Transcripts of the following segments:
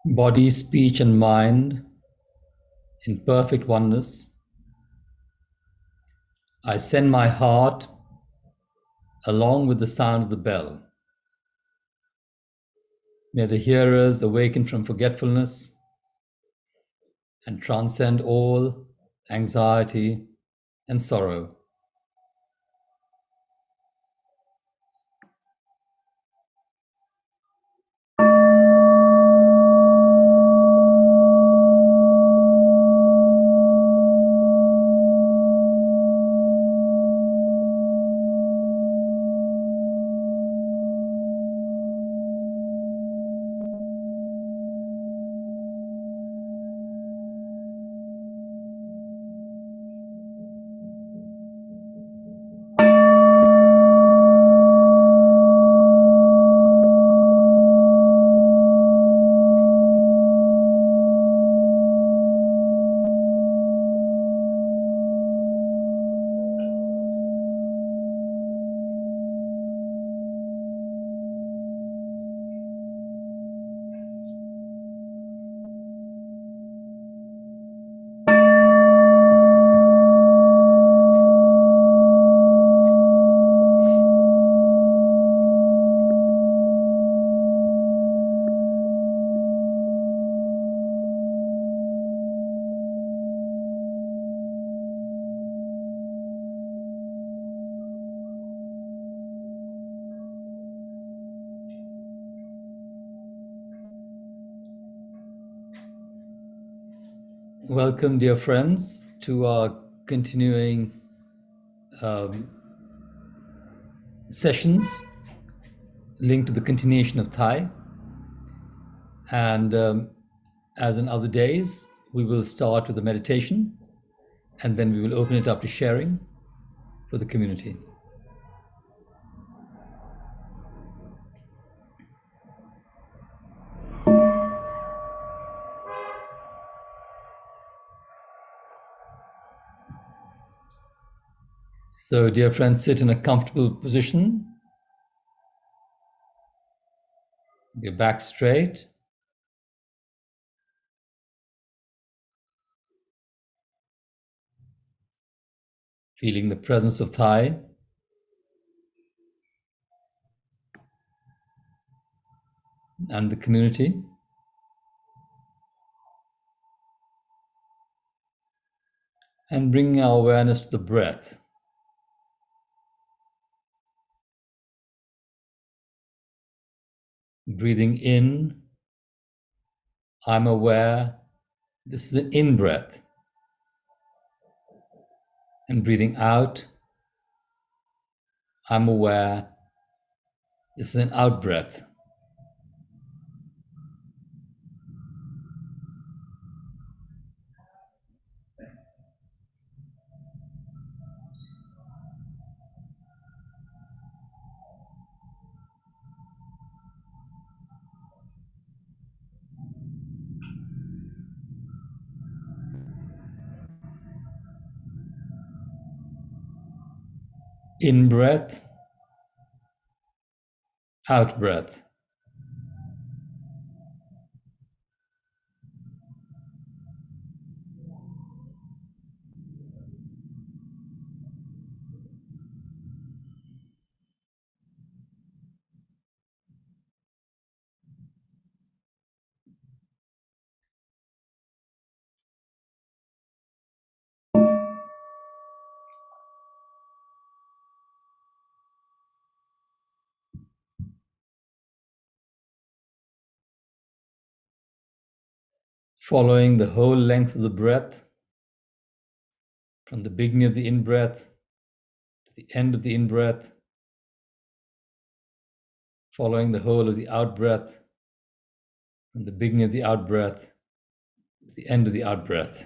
body, speech, and mind in perfect oneness, I send my heart along with the sound of the bell. May the hearers awaken from forgetfulness and transcend all anxiety and sorrow. Welcome, dear friends, to our continuing sessions linked to the continuation of Thay. And as in other days, we will start with a meditation, and then we will open it up to sharing for the community. So, dear friends, sit in a comfortable position, your back straight. Feeling the presence of Thay. And the community. And bringing our awareness to the breath. Breathing in, I'm aware, this is an in-breath. And breathing out, I'm aware, this is an out-breath. In-breath, out-breath. Following the whole length of the breath, from the beginning of the in-breath to the end of the in-breath, following the whole of the out-breath, from the beginning of the out-breath to the end of the out-breath.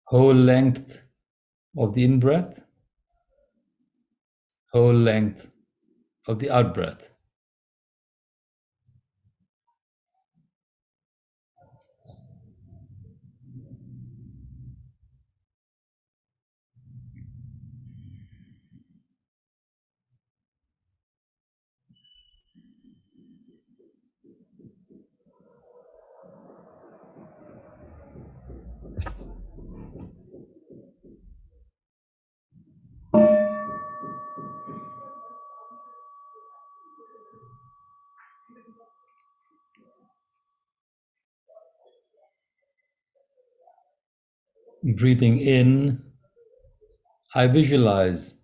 Whole length of the in-breath, whole length of the out-breath. Breathing in, I visualize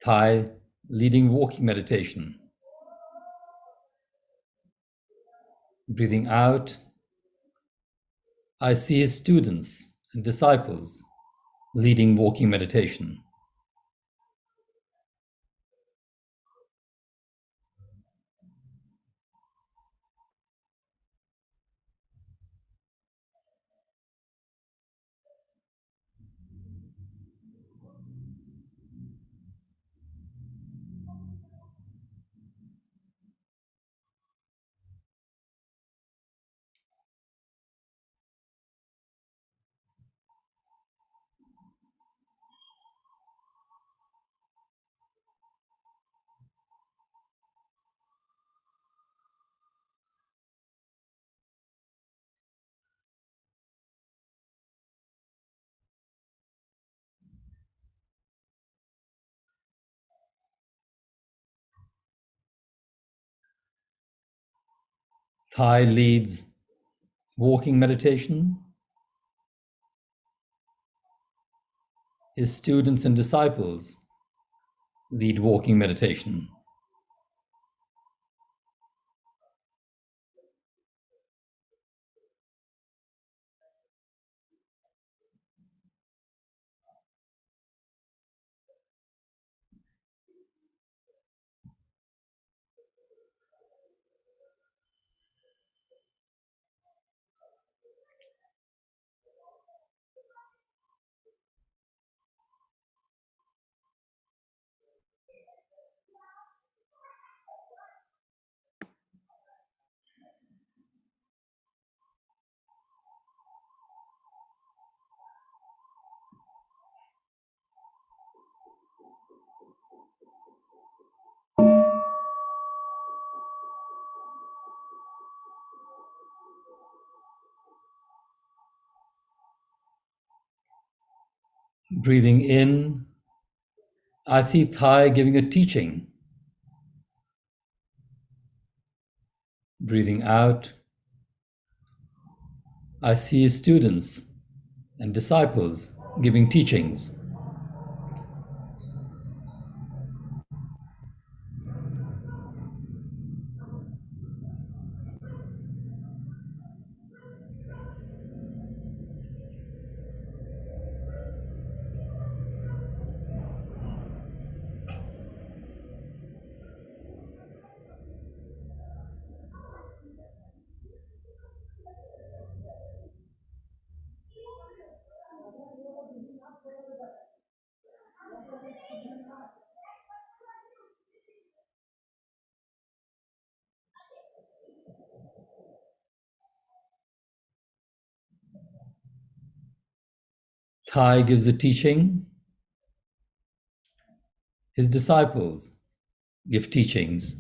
Thay leading walking meditation. Breathing out, I see his students and disciples leading walking meditation. Thay leads walking meditation. His students and disciples lead walking meditation. Breathing in, I see Thay giving a teaching. Breathing out, I see his students and disciples giving teachings. Thay gives a teaching. His disciples give teachings.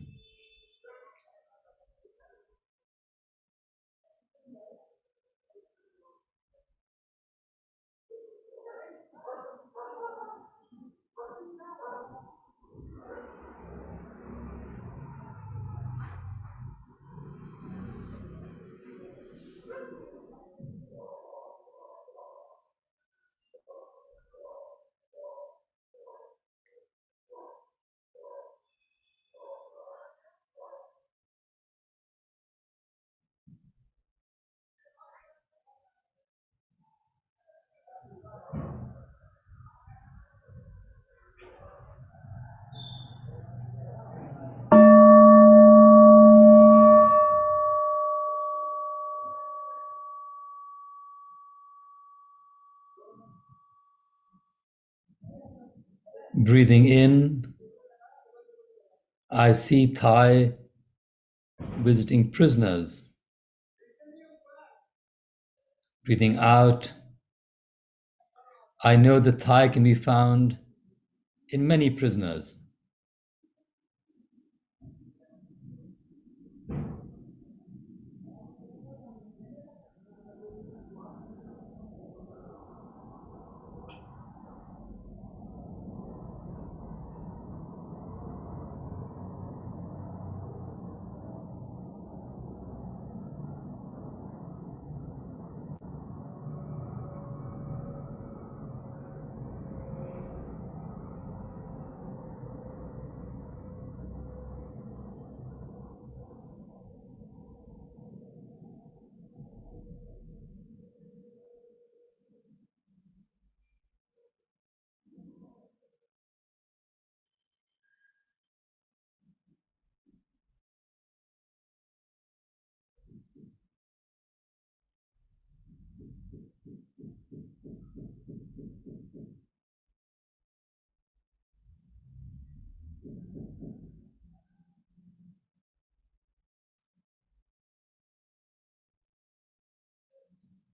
Breathing in, I see Thay visiting prisoners. Breathing out, I know that Thay can be found in many prisoners.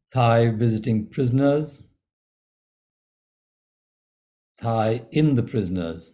Thay visiting prisoners, Thay in the prisoners.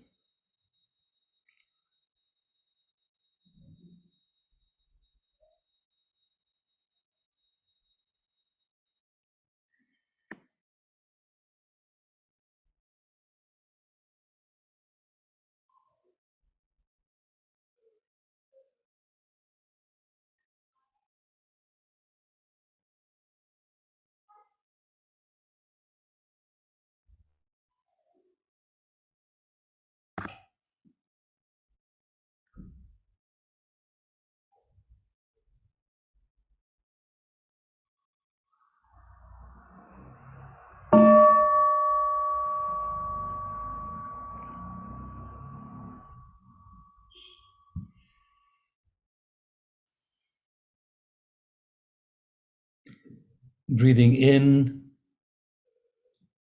Breathing in,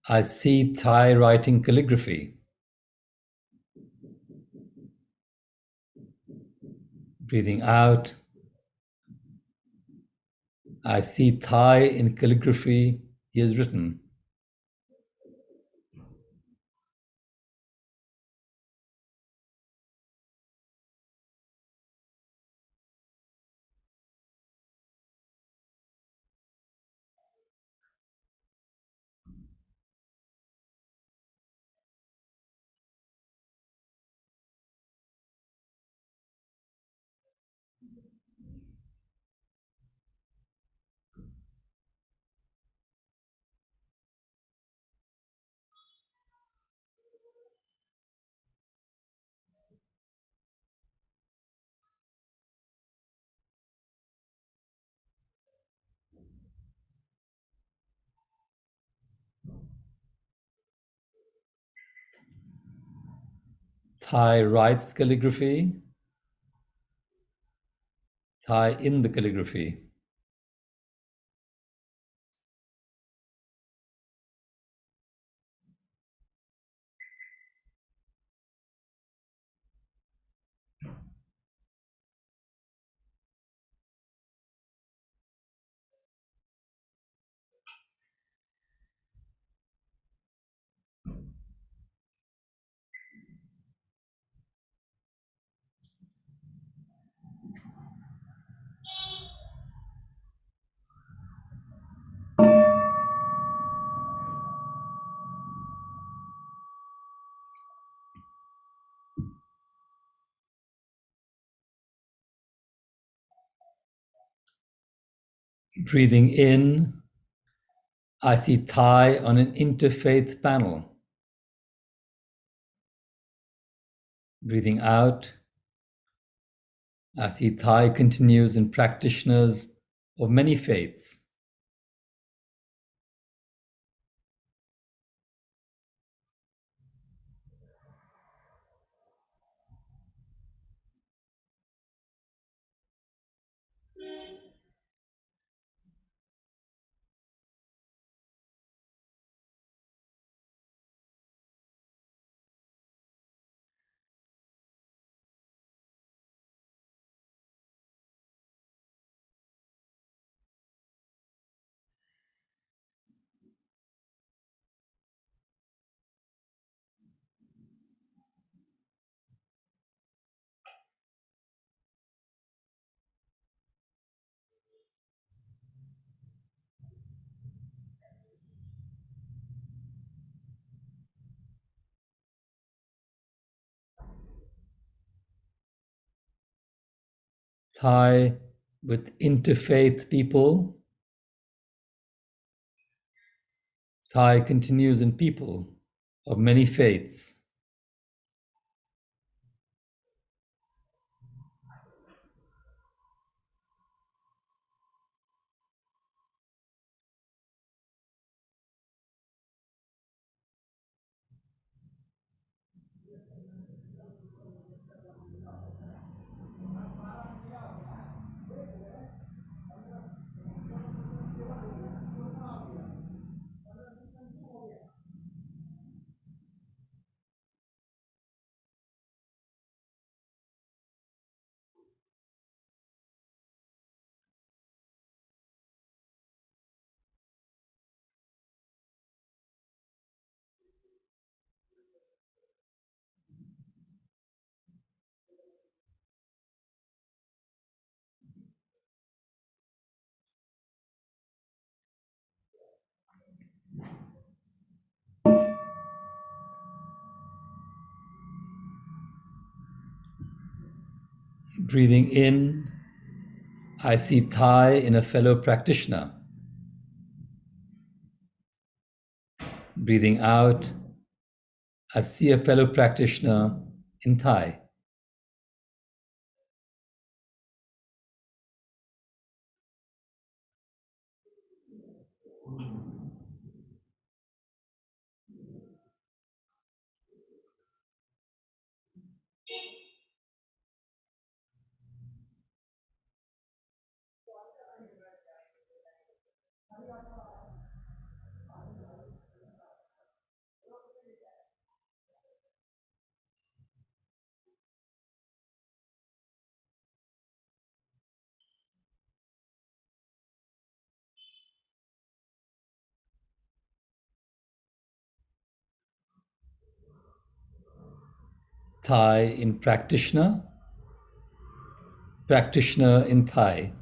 I see Thay writing calligraphy. Breathing out, I see Thay in calligraphy he has written. Thay writes calligraphy, Thay in the calligraphy. Breathing in, I see Thay on an interfaith panel. Breathing out, I see Thay continues in practitioners of many faiths. Thay with interfaith people. Thay continues in people of many faiths. Breathing in, I see Thay in a fellow practitioner. Breathing out, I see a fellow practitioner in Thay. Thay in practitioner, practitioner in Thay.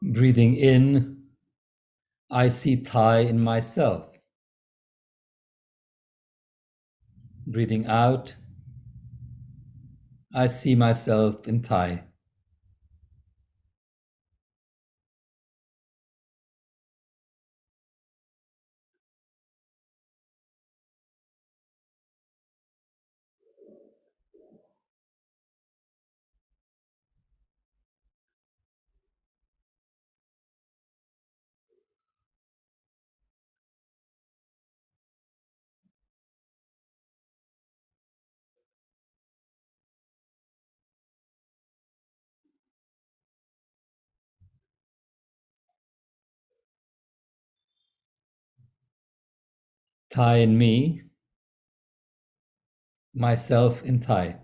Breathing in, I see Thay in myself. Breathing out, I see myself in Thay. Thay in me, myself in Thay.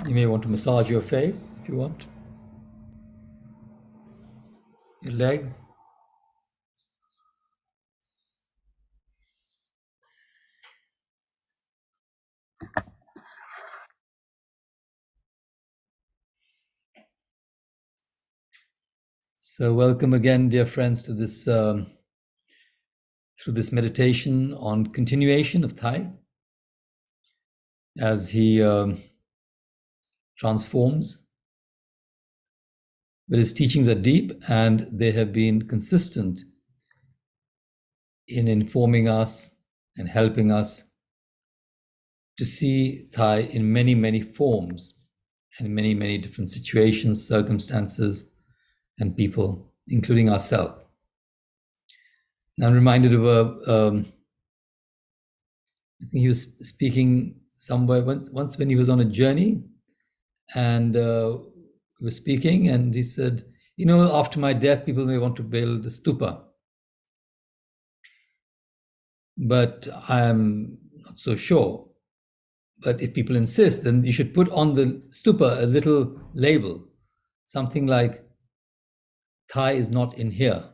You may want to massage your face if you want, your legs. So, welcome again, dear friends, to this through this meditation on continuation of Thay as he transforms. But his teachings are deep and they have been consistent in informing us and helping us to see Thay in many, many forms and many, many different situations, circumstances, and people, including ourselves. I'm reminded of I think he was speaking somewhere once when he was on a journey, and he was speaking, and he said, after my death, people may want to build a stupa, but I'm not so sure. But if people insist, then you should put on the stupa a little label, something like, Thay is not in here.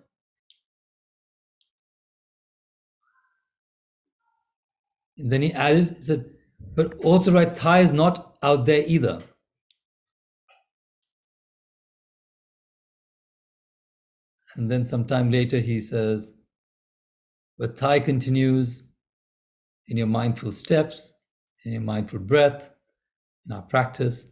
And then he added, he said, but also write, Thay is not out there either. And then sometime later he says, but Thay continues in your mindful steps, in your mindful breath, in our practice.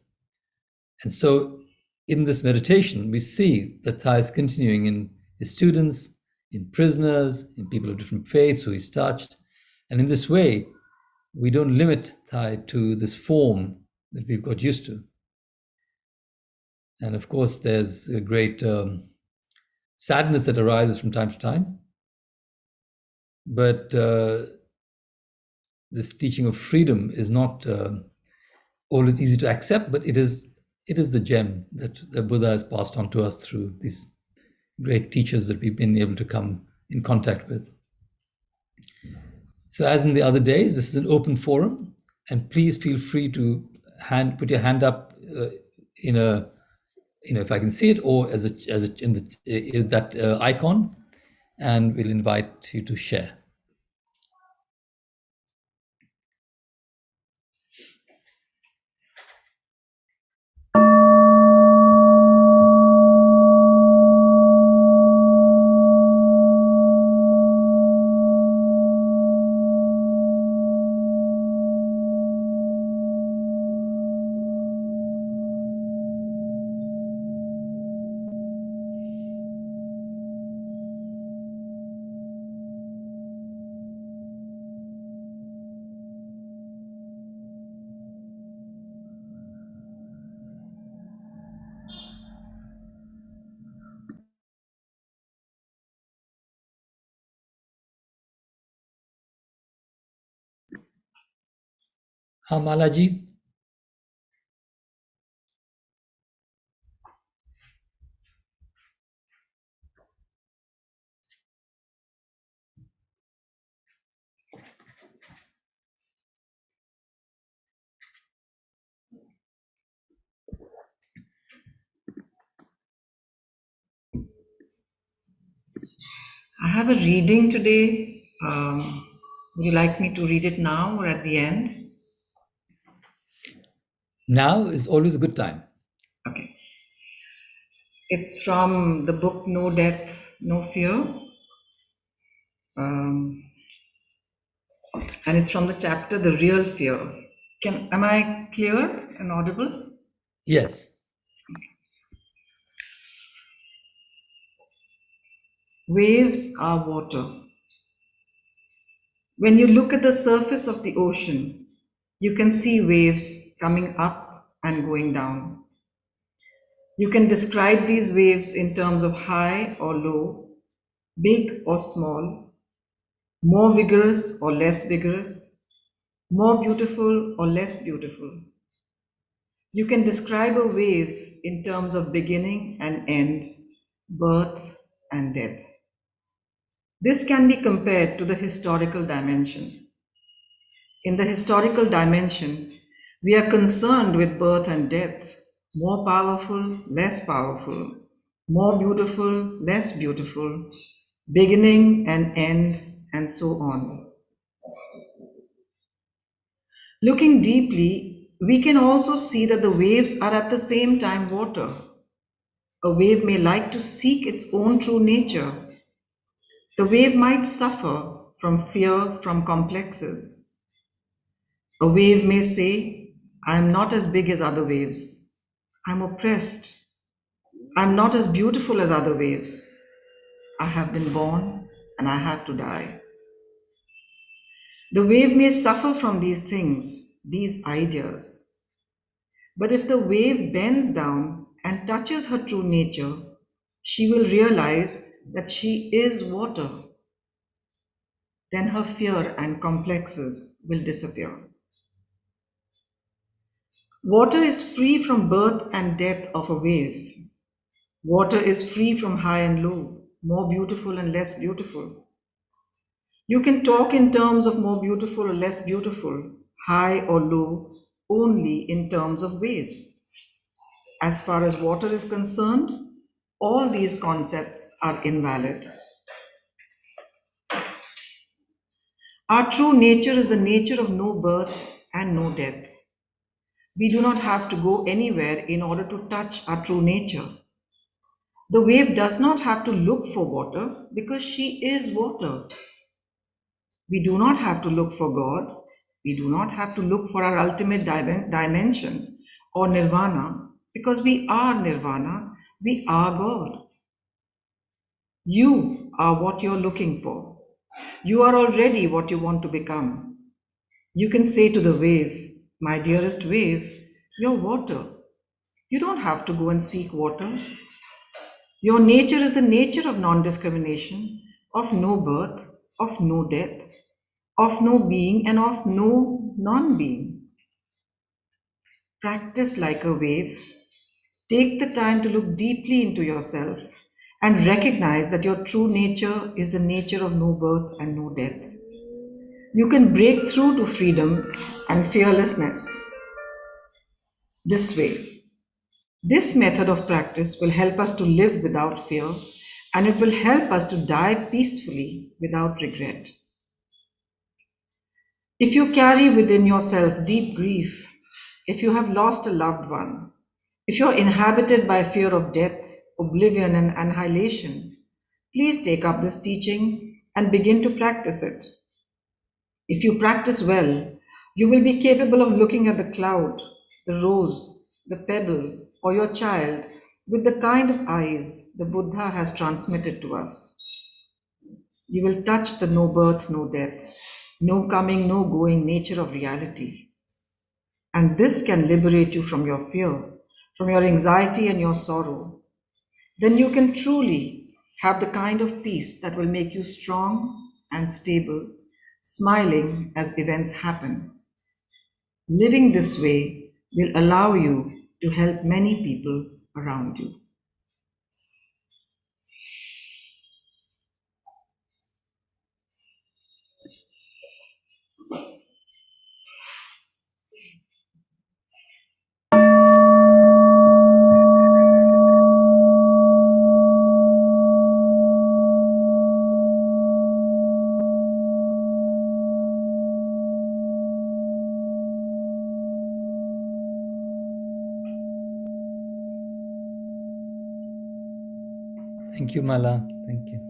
And so in this meditation, we see that Thay is continuing in his students, in prisoners, in people of different faiths who he's touched. And in this way, we don't limit Thay to this form that we've got used to. And of course, there's a great sadness that arises from time to time. But this teaching of freedom is not always easy to accept, but it is the gem that the Buddha has passed on to us through these great teachers that we've been able to come in contact with. So as in the other days, this is an open forum, and please feel free to put your hand up in a, if I can see it, or as a in that icon, and we'll invite you to share. Malaji. I have a reading today. Would you like me to read it now or at the end? Now is always a good time. Okay. It's from the book No Death, No Fear. And it's from the chapter The Real Fear. Am I clear and audible? Yes. Waves are water. When you look at the surface of the ocean, you can see waves coming up and going down. You can describe these waves in terms of high or low, big or small, more vigorous or less vigorous, more beautiful or less beautiful. You can describe a wave in terms of beginning and end, birth and death. This can be compared to the historical dimension. In the historical dimension, We are concerned with birth and death, more powerful, less powerful, more beautiful, less beautiful, beginning and end, and so on. Looking deeply, we can also see that the waves are at the same time water. A wave may like to seek its own true nature. The wave might suffer from fear, from complexes. A wave may say, I am not as big as other waves. I'm oppressed. I'm not as beautiful as other waves. I have been born and I have to die. The wave may suffer from these things, these ideas. But if the wave bends down and touches her true nature, she will realize that she is water. Then her fear and complexes will disappear. Water is free from birth and death of a wave. Water is free from high and low, more beautiful and less beautiful. You can talk in terms of more beautiful or less beautiful, high or low, only in terms of waves. As far as water is concerned, all these concepts are invalid. Our true nature is the nature of no birth and no death. We do not have to go anywhere in order to touch our true nature. The wave does not have to look for water because she is water. We do not have to look for God. We do not have to look for our ultimate dimension or nirvana because we are nirvana. We are God. You are what you're looking for. You are already what you want to become. You can say to the wave, my dearest wave, you're water. You don't have to go and seek water. Your nature is the nature of non discrimination, of no birth, of no death, of no being, and of no non being. Practice like a wave. Take the time to look deeply into yourself and recognize that your true nature is the nature of no birth and no death. You can break through to freedom and fearlessness this way. This method of practice will help us to live without fear and it will help us to die peacefully without regret. If you carry within yourself deep grief, if you have lost a loved one, if you're inhabited by fear of death, oblivion, and annihilation, please take up this teaching and begin to practice it. If you practice well, you will be capable of looking at the cloud, the rose, the pebble, or your child with the kind of eyes the Buddha has transmitted to us. You will touch the no birth, no death, no coming, no going nature of reality. And this can liberate you from your fear, from your anxiety and your sorrow. Then you can truly have the kind of peace that will make you strong and stable, smiling as events happen. Living this way will allow you to help many people around you. Thank you, Mala. Thank you.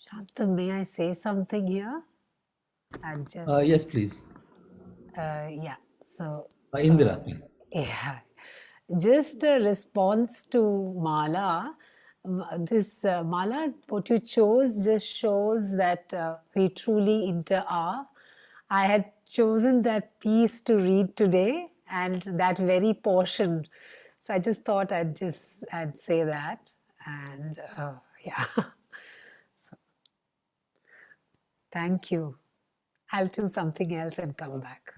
Shanta, may I say something here? I just, Yes, please. yeah. So, Indira. yeah, just a response to Mala. This Mala, what you chose just shows that we truly inter are. I had chosen that piece to read today and that very portion. So I just thought I'd say that. And yeah, thank you. I'll do something else and come back.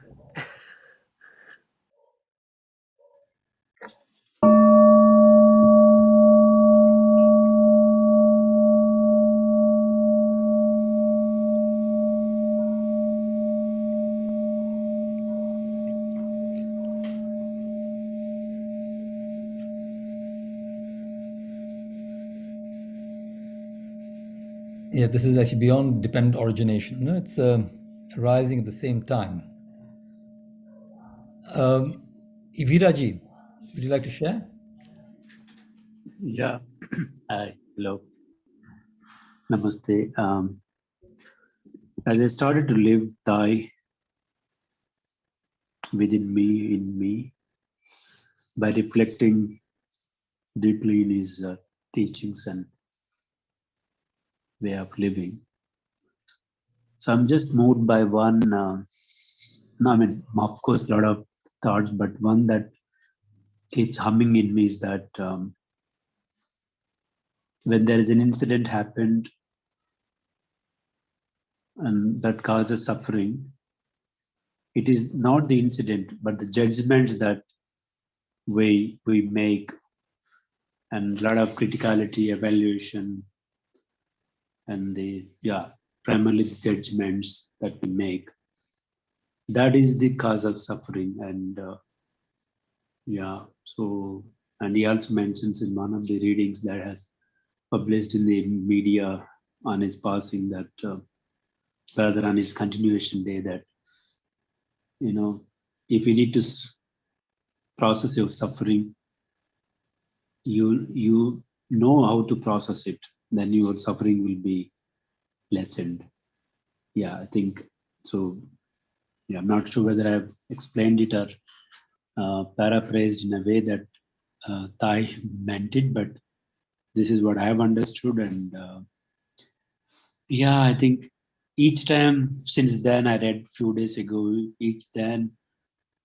Yeah, this is actually beyond dependent origination. No, it's arising at the same time. Iviraji, would you like to share? Yeah. Hi. Hello. Namaste. As I started to live Thay within me, in me, by reflecting deeply in his teachings and way of living. So I'm just moved by one, no, I mean, of course, a lot of thoughts, but one that keeps humming in me is that when there is an incident happened and that causes suffering, it is not the incident, but the judgments that we make, and a lot of criticality, evaluation, and primarily the judgments that we make. That is the cause of suffering. And and he also mentions in one of the readings that has published in the media on his passing that rather on his continuation day that, if you need to process your suffering, you know how to process it, then your suffering will be lessened. Yeah, I think so. Yeah, I'm not sure whether I've explained it or paraphrased in a way that Thay meant it, but this is what I have understood. And I think each time since then, I read a few days ago, each then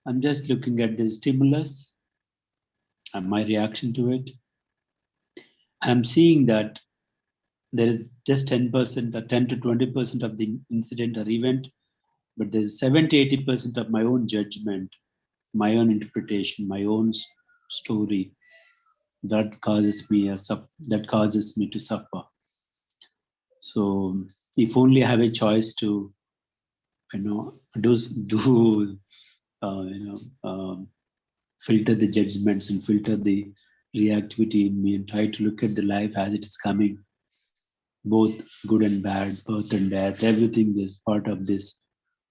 I'm just looking at the stimulus and my reaction to it. I'm seeing that there is just 10% or 10 to 20% of the incident or event, but there's 70-80% of my own judgment, my own interpretation, my own story that causes me to suffer. So if only I have a choice to, do filter the judgments and filter the reactivity in me and try to look at the life as it is coming, both good and bad, birth and death, everything is part of this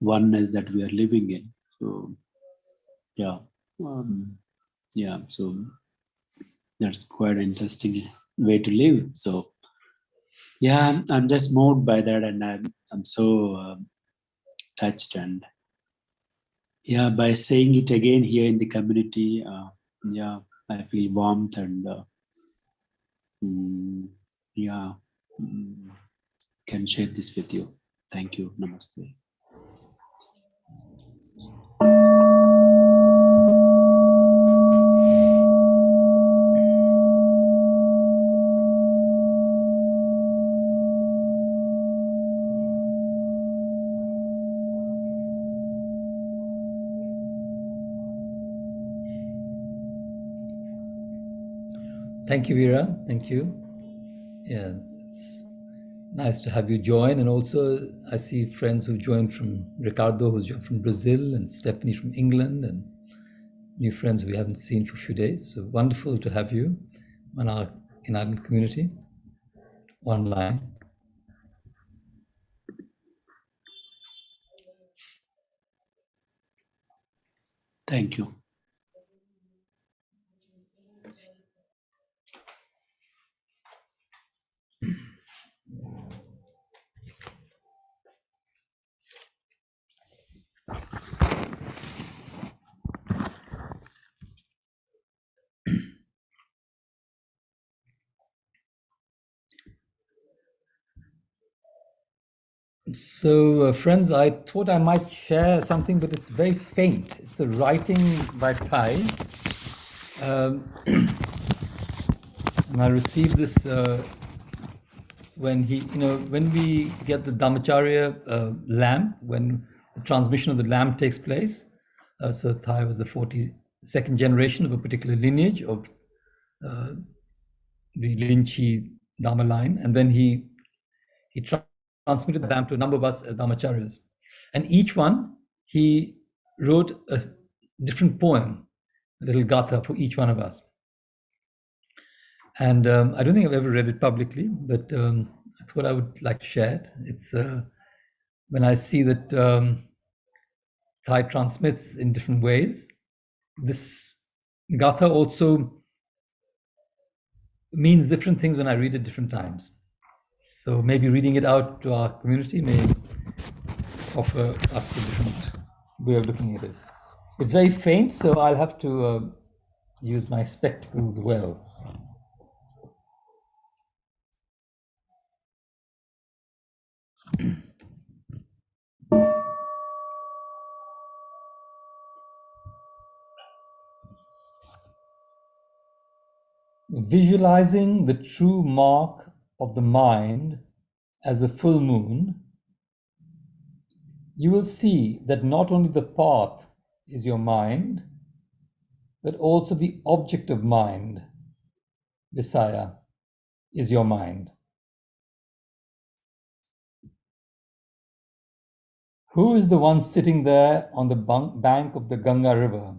oneness that we are living in. So so that's quite an interesting way to live. So I'm just moved by that, and I'm so touched, and by saying it again here in the community, I feel warmth and mm, yeah, mm, can share this with you. Thank you. Namaste. Thank you, Veera. Thank you. Yeah, it's nice to have you join. And also, I see friends who joined from Ricardo, who's joined from Brazil, and Stephanie from England, and new friends we haven't seen for a few days. So wonderful to have you in our community online. Thank you. So, friends, I thought I might share something, but it's very faint. It's a writing by Thay. And I received this when when we get the Dhammacharya lamp, when the transmission of the lamp takes place. So Thay was the 42nd generation of a particular lineage of the Linchi Dhamma line, and then he transmitted the lamp to a number of us as Dhammacharyas. And each one, he wrote a different poem, a little gatha for each one of us. And I don't think I've ever read it publicly, but I thought I would like to share it. It's when I see that Thay transmits in different ways, this gatha also means different things when I read it different times. So maybe reading it out to our community may offer us a different way of looking at it. It's very faint, so I'll have to use my spectacles well. Visualizing the true mark of the mind as a full moon, you will see that not only the path is your mind, but also the object of mind, Visaya, is your mind. Who is the one sitting there on the bank of the Ganga river,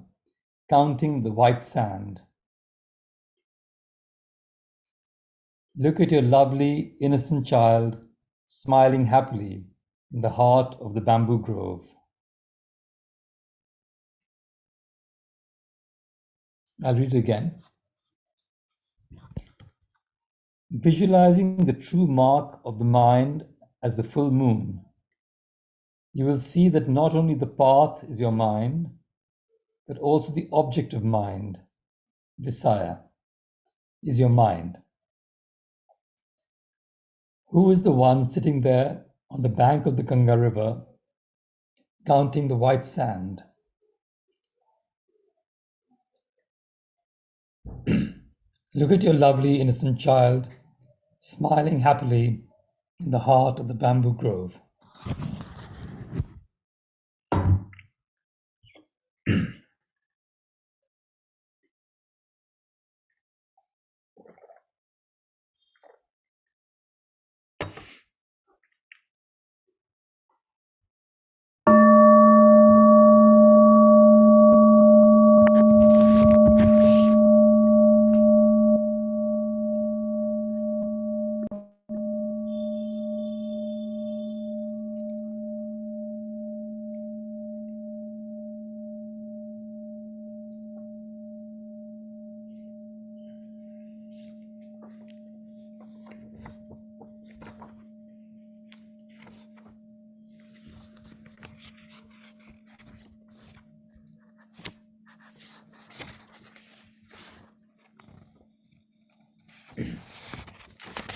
counting the white sand? Look at your lovely, innocent child, smiling happily in the heart of the bamboo grove. I'll read it again. Visualizing the true mark of the mind as the full moon, you will see that not only the path is your mind, but also the object of mind, Visaya, is your mind. Who is the one sitting there on the bank of the Ganga river, counting the white sand? Look at your lovely, innocent child, smiling happily in the heart of the bamboo grove.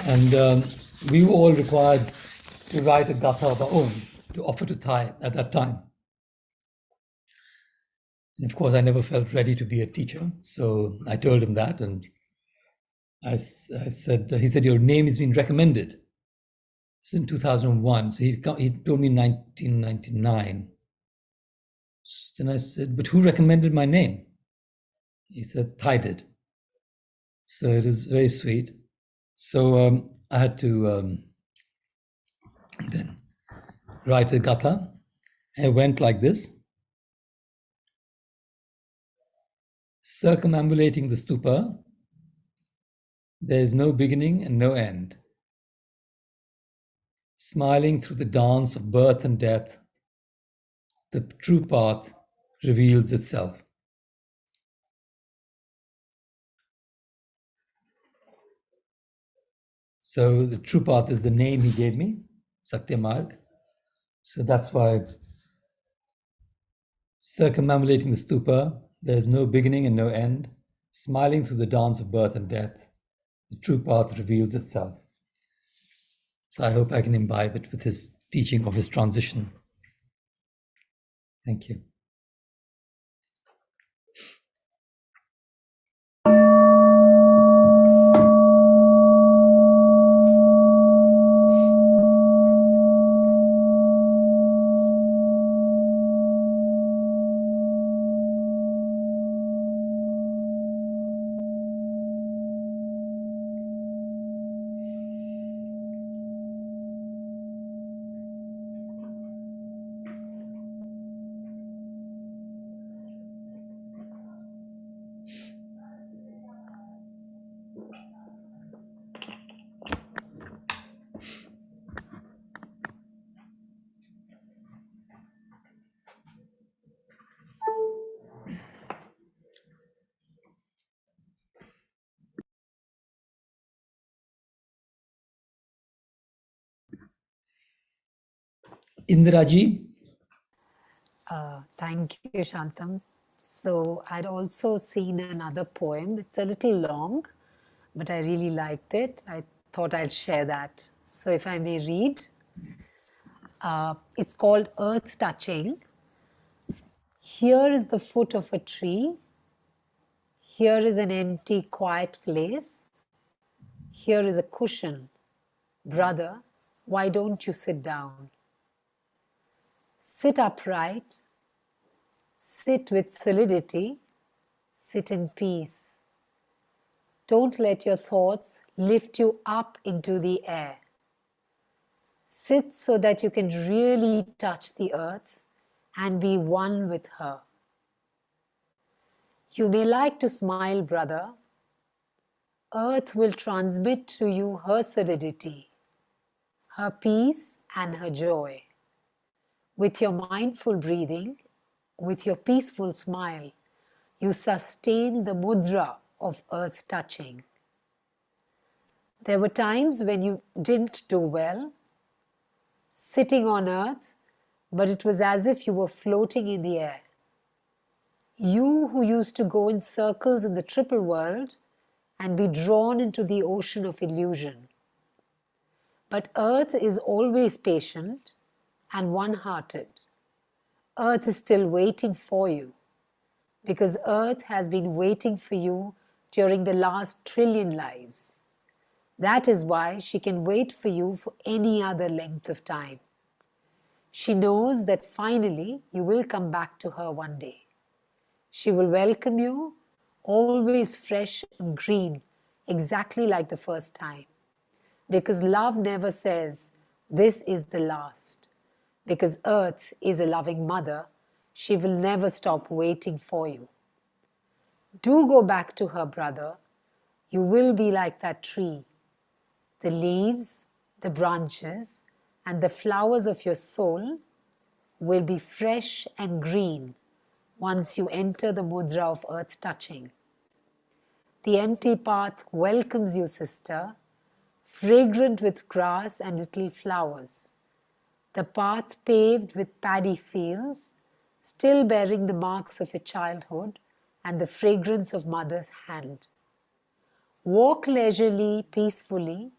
And we were all required to write a gatha of our own to offer to Thay at that time. And of course, I never felt ready to be a teacher, so I told him that, and I said, he said, your name has been recommended. It's in 2001, so he told me in 1999. Then I said, but who recommended my name? He said, Thay did. So it is very sweet. So I had to then write a gatha, and it went like this. Circumambulating the stupa, there is no beginning and no end. Smiling through the dance of birth and death, the true path reveals itself. So the true path is the name he gave me, Satyamarg. So that's why circumambulating the stupa, there is no beginning and no end. Smiling through the dance of birth and death, the true path reveals itself. So I hope I can imbibe it with his teaching of his transition. Thank you. Indiraji, Thank you, Shantam. So I'd also seen another poem. It's a little long, but I really liked it. I thought I'd share that. So if I may read, it's called Earth Touching. Here is the foot of a tree. Here is an empty, quiet place. Here is a cushion. Brother, why don't you sit down? Sit upright. Sit with solidity. Sit in peace. Don't let your thoughts lift you up into the air. Sit so that you can really touch the earth and be one with her. You may like to smile, brother. Earth will transmit to you her solidity, her peace and her joy. With your mindful breathing, with your peaceful smile, you sustain the mudra of earth touching. There were times when you didn't do well, sitting on earth, but it was as if you were floating in the air. You who used to go in circles in the triple world and be drawn into the ocean of illusion. But earth is always patient and one-hearted. Earth is still waiting for you because earth has been waiting for you during the last trillion lives. That is why she can wait for you for any other length of time. She knows that finally you will come back to her one day. She will welcome you, always fresh and green, exactly like the first time. Because love never says, this is the last. Because earth is a loving mother, she will never stop waiting for you. Do go back to her, brother. You will be like that tree. The leaves, the branches, and the flowers of your soul will be fresh and green once you enter the mudra of earth touching. The empty path welcomes you, sister, fragrant with grass and little flowers. The path paved with paddy fields, still bearing the marks of your childhood and the fragrance of mother's hand. Walk leisurely, peacefully.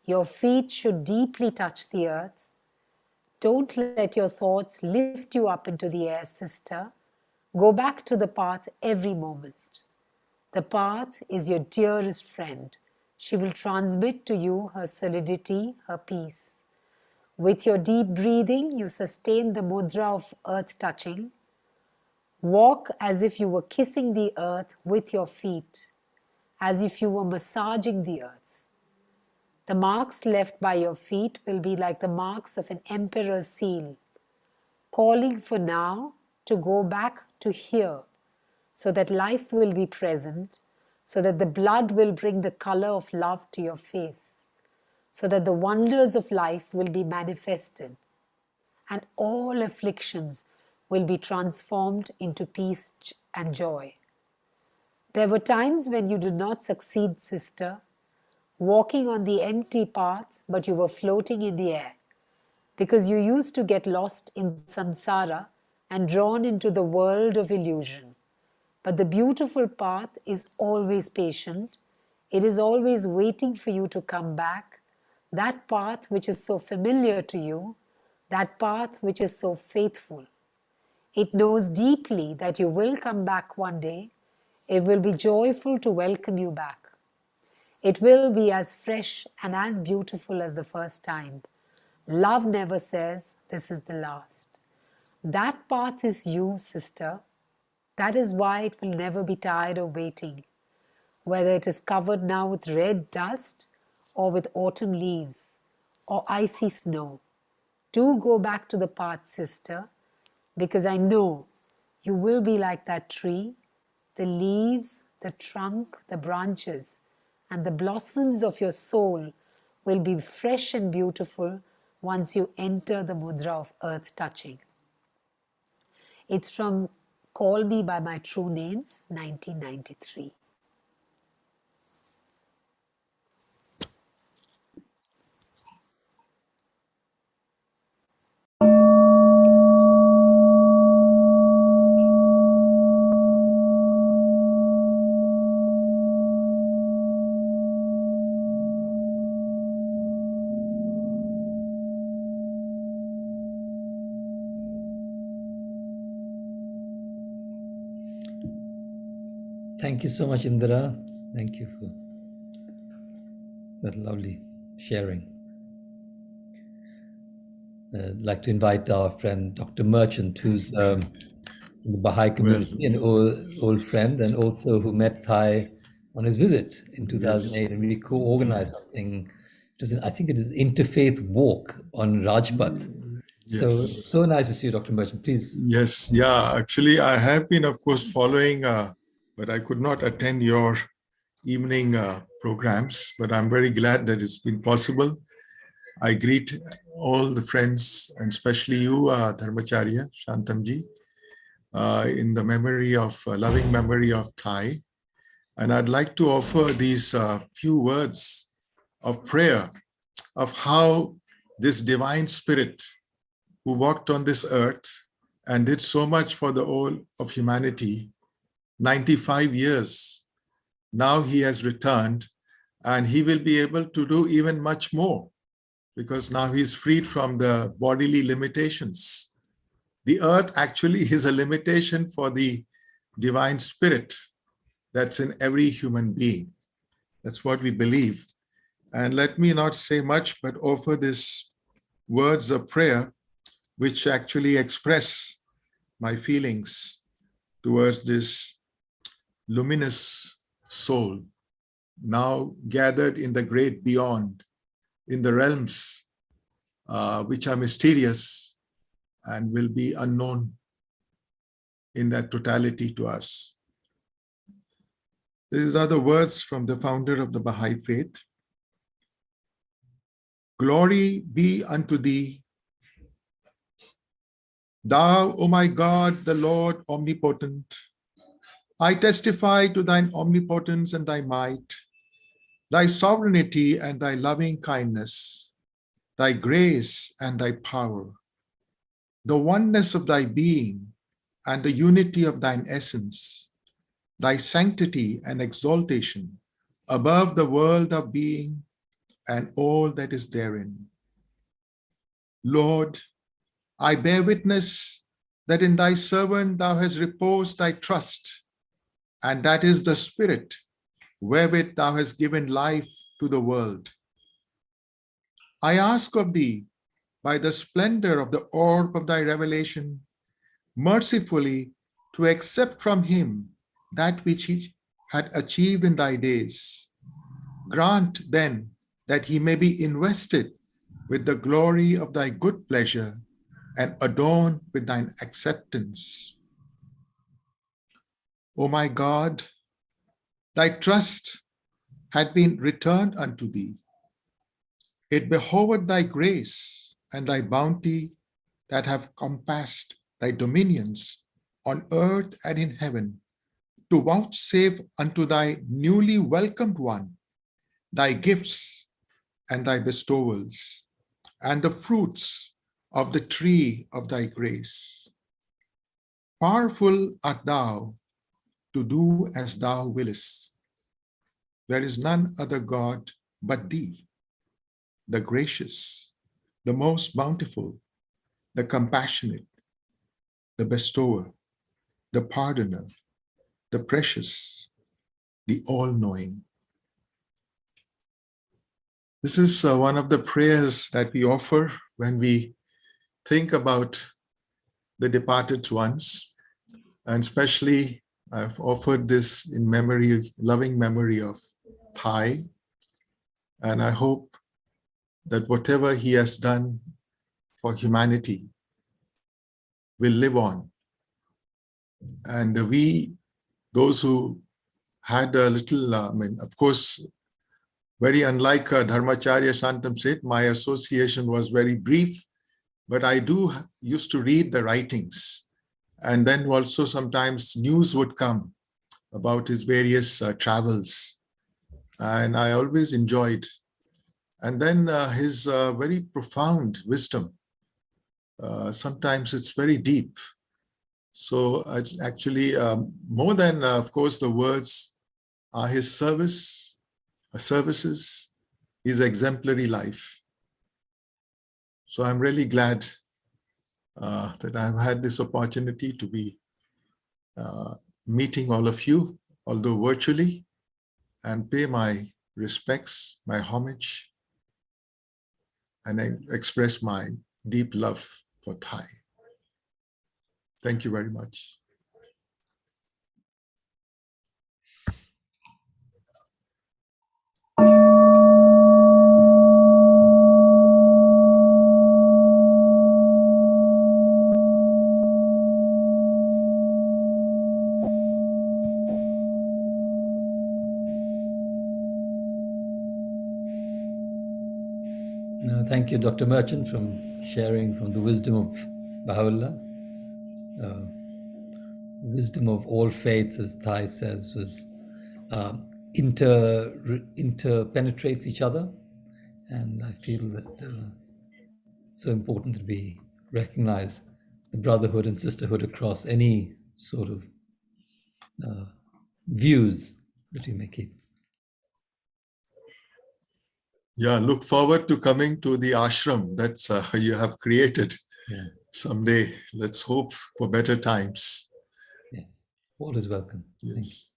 Your feet should deeply touch the earth. Don't let your thoughts lift you up into the air, sister. Go back to the path every moment. The path is your dearest friend. She will transmit to you her solidity, her peace. With your deep breathing, you sustain the mudra of earth touching. Walk as if you were kissing the earth with your feet, as if you were massaging the earth. The marks left by your feet will be like the marks of an emperor's seal, calling for now to go back to here, so that life will be present, so that the blood will bring the color of love to your face, so that the wonders of life will be manifested, and all afflictions will be transformed into peace and joy. There were times when you did not succeed, sister, walking on the empty path, but you were floating in the air, because you used to get lost in samsara and drawn into the world of illusion. But the beautiful path is always patient. It is always waiting for you to come back. That path which is so familiar to you, that path which is so faithful. It knows deeply that you will come back one day. It will be joyful to welcome you back. It will be as fresh and as beautiful as the first time. Love never says, this is the last. That path is you, sister. That is why it will never be tired of waiting. Whether it is covered now with red dust or with autumn leaves or icy snow, do go back to the path, sister, because I know you will be like that tree. The leaves, the trunk, the branches, and the blossoms of your soul will be fresh and beautiful once you enter the mudra of earth touching. It's from Call Me by My True Names, 1993. Thank you so much, Indira. Thank you for that lovely sharing. I'd like to invite our friend Dr. Merchant, who's in the Baha'i community, an old friend, and also who met Thay on his visit in 2008, and we co-organized something. I think it is Interfaith Walk on Rajpath. So nice to see you, Dr. Merchant. Please. Yes, yeah. Actually, I have been, of course, following, but I could not attend your evening programs. But I'm very glad that it's been possible. I greet all the friends, and especially you, Dharmacharya, Shantamji, in the memory of, loving memory of Thay. And I'd like to offer these few words of prayer of how this divine spirit who walked on this earth and did so much for the whole of humanity, 95 years, now he has returned and he will be able to do even much more because now he's freed from the bodily limitations. The earth actually is a limitation for the divine spirit that's in every human being. That's what we believe. And let me not say much, but offer these words of prayer, which actually express my feelings towards this luminous soul, now gathered in the great beyond, in the realms which are mysterious and will be unknown in that totality to us. These are the words from the founder of the Baha'i faith. Glory be unto thee, thou, O my God, the Lord omnipotent. I testify to thine omnipotence and thy might, thy sovereignty and thy loving kindness, thy grace and thy power, the oneness of thy being and the unity of thine essence, thy sanctity and exaltation above the world of being and all that is therein. Lord, I bear witness that in thy servant thou hast reposed thy trust, and that is the spirit wherewith thou hast given life to the world. I ask of thee, by the splendor of the orb of thy revelation, mercifully to accept from him that which he had achieved in thy days. Grant then that he may be invested with the glory of thy good pleasure and adorned with thine acceptance. O my God, thy trust had been returned unto thee. It behoved thy grace and thy bounty that have compassed thy dominions on earth and in heaven to vouchsafe unto thy newly welcomed one thy gifts and thy bestowals and the fruits of the tree of thy grace. Powerful art thou to do as thou willest. There is none other God but thee, the gracious, the most bountiful, the compassionate, the bestower, the pardoner, the precious, the all-knowing. This is one of the prayers that we offer when we think about the departed ones, and especially I've offered this in memory, loving memory of Thay, and I hope that whatever he has done for humanity will live on. And we, those who had a little, of course, very unlike Dharmacharya Shantam said, my association was very brief, but I used to read the writings. And then also sometimes news would come about his various travels. And I always enjoyed. And then his very profound wisdom. Sometimes it's very deep. So it's actually more than, of course, the words are his services, his exemplary life. So I'm really glad that I've had this opportunity to be meeting all of you, although virtually, and pay my respects, my homage, and I express my deep love for Thay. Thank you very much. Thank you, Dr. Merchant, from sharing from the wisdom of Baha'u'llah. Wisdom of all faiths, as Thay says, was interpenetrates each other. And I feel that it's so important that we recognize the brotherhood and sisterhood across any sort of views that we may keep. Yeah, look forward to coming to the ashram that's you have created someday. Let's hope for better times. Yes, all is welcome. Yes.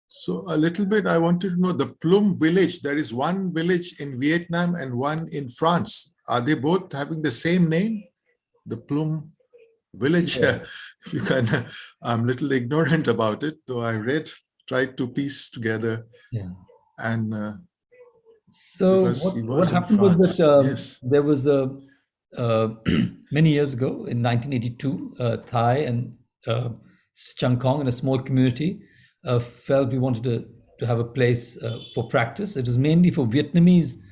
So a little bit, I wanted to know the Plum village. There is one village in Vietnam and one in France. Are they both having the same name? The Plum village? Yeah. You can. I'm a little ignorant about it, though I tried to piece together. Yeah. And so what happened was that there was a many years ago in 1982, Thay and Chang Kong in a small community felt we wanted to have a place for practice. It was mainly for Vietnamese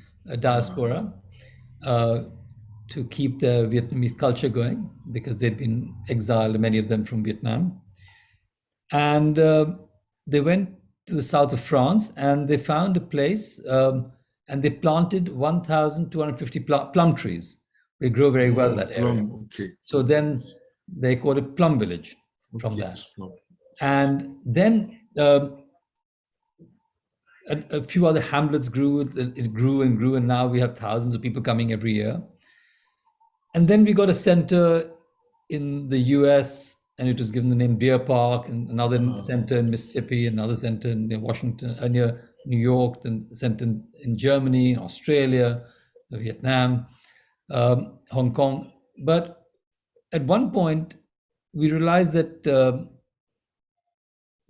diaspora to keep their Vietnamese culture going, because they'd been exiled, many of them from Vietnam. And they went to the south of France and they found a place and they planted 1,250 plum trees. They grow very well in that area. Okay. So then they called it Plum Village from that. And then a few other hamlets grew. It grew and grew, and now we have thousands of people coming every year. And then we got a center in the US, and it was given the name Deer Park, and another center in Mississippi, another center near Washington, near New York, then center in Germany, Australia, Vietnam, Hong Kong. But at one point, we realized that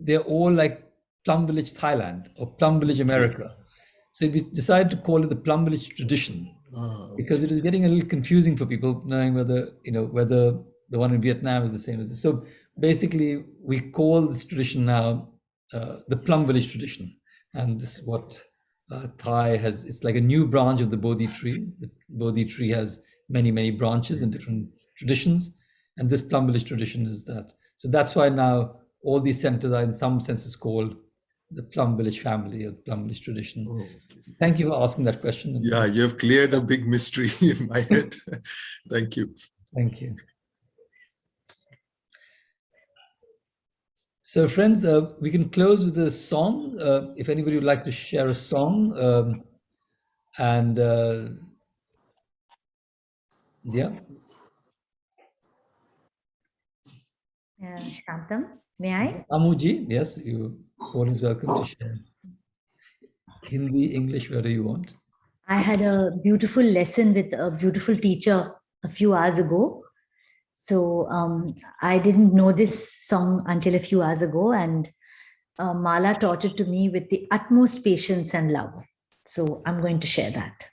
they're all like Plum Village Thailand or Plum Village America. So we decided to call it the Plum Village tradition, because it is getting a little confusing for people knowing whether the one in Vietnam is the same as this. So basically, we call this tradition now the Plum Village tradition, and this is what Thay has. It's like a new branch of the Bodhi tree. The Bodhi tree has many, many branches and different traditions, and this Plum Village tradition is that. So that's why now all these centers are in some senses called the Plum Village family or the Plum Village tradition. Thank you for asking that question. Yeah, you have cleared a big mystery in my head. Thank you. Thank you. So, friends, we can close with a song. If anybody would like to share a song, and yeah, Shantam, may I? Amuji, yes, you always welcome to share. Hindi, English, whatever you want. I had a beautiful lesson with a beautiful teacher a few hours ago. So I didn't know this song until a few hours ago, and Mala taught it to me with the utmost patience and love. So I'm going to share that.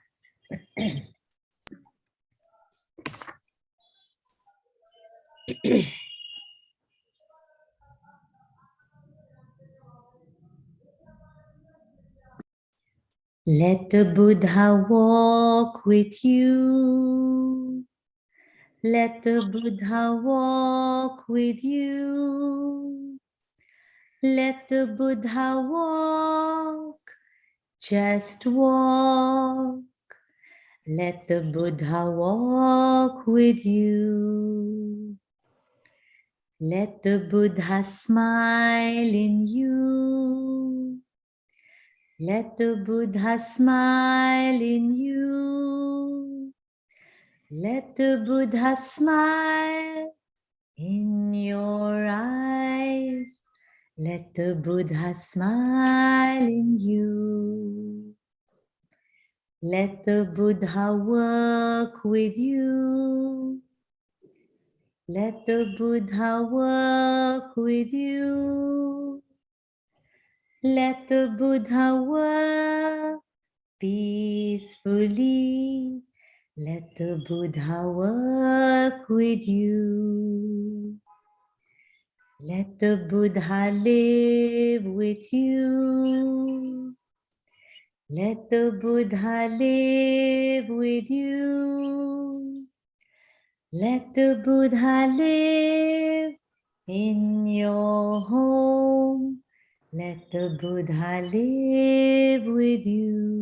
Let the Buddha walk with you. Let the Buddha walk with you. Let the Buddha walk, just walk. Let the Buddha walk with you. Let the Buddha smile in you. Let the Buddha smile in you. Let the Buddha smile in your eyes. Let the Buddha smile in you. Let the Buddha work with you. Let the Buddha work with you. Let the Buddha work peacefully. Let the Buddha work with you. Let the Buddha live with you. Let the Buddha live with you. Let the Buddha live in your home. Let the Buddha live with you.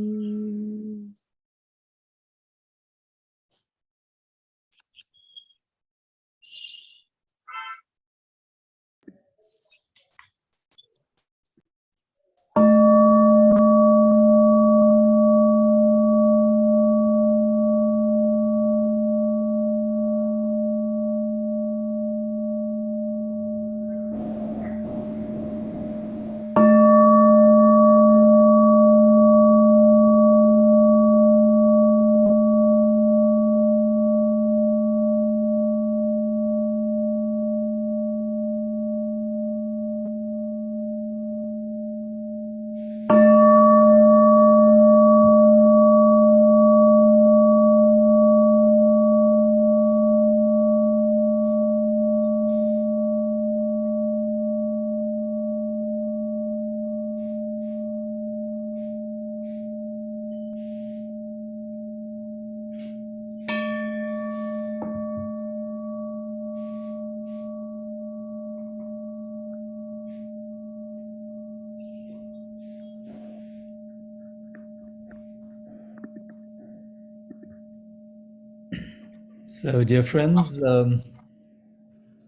So, dear friends,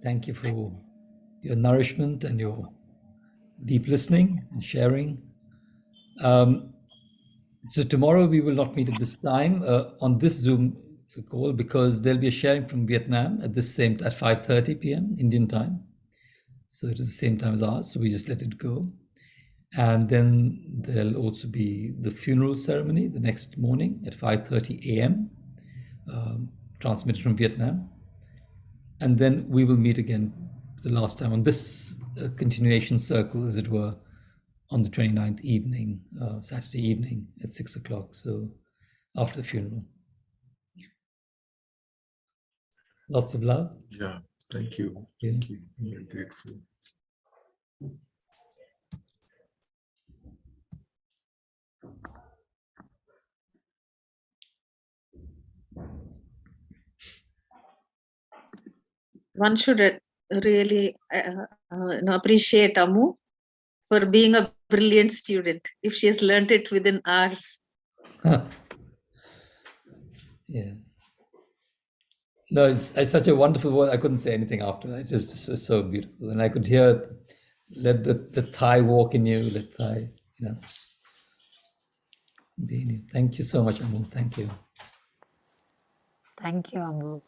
thank you for your nourishment and your deep listening and sharing. So tomorrow we will not meet at this time on this Zoom call because there'll be a sharing from Vietnam at this same at 5:30 p.m. Indian time. So it is the same time as ours. So we just let it go, and then there'll also be the funeral ceremony the next morning at 5:30 a.m. Transmitted from Vietnam, and then we will meet again the last time on this continuation circle, as it were, on the 29th evening, Saturday evening at 6 o'clock. So after the funeral. Lots of love. Yeah, thank you. Yeah. Thank you. I'm very grateful. One should really appreciate Amu for being a brilliant student. If she has learned it within hours. Yeah. No, it's such a wonderful word. I couldn't say anything after that. It's just so beautiful. And I could hear let the Thay walk in you, let Thay, be in you. Thank you so much, Amu. Thank you. Thank you, Amu.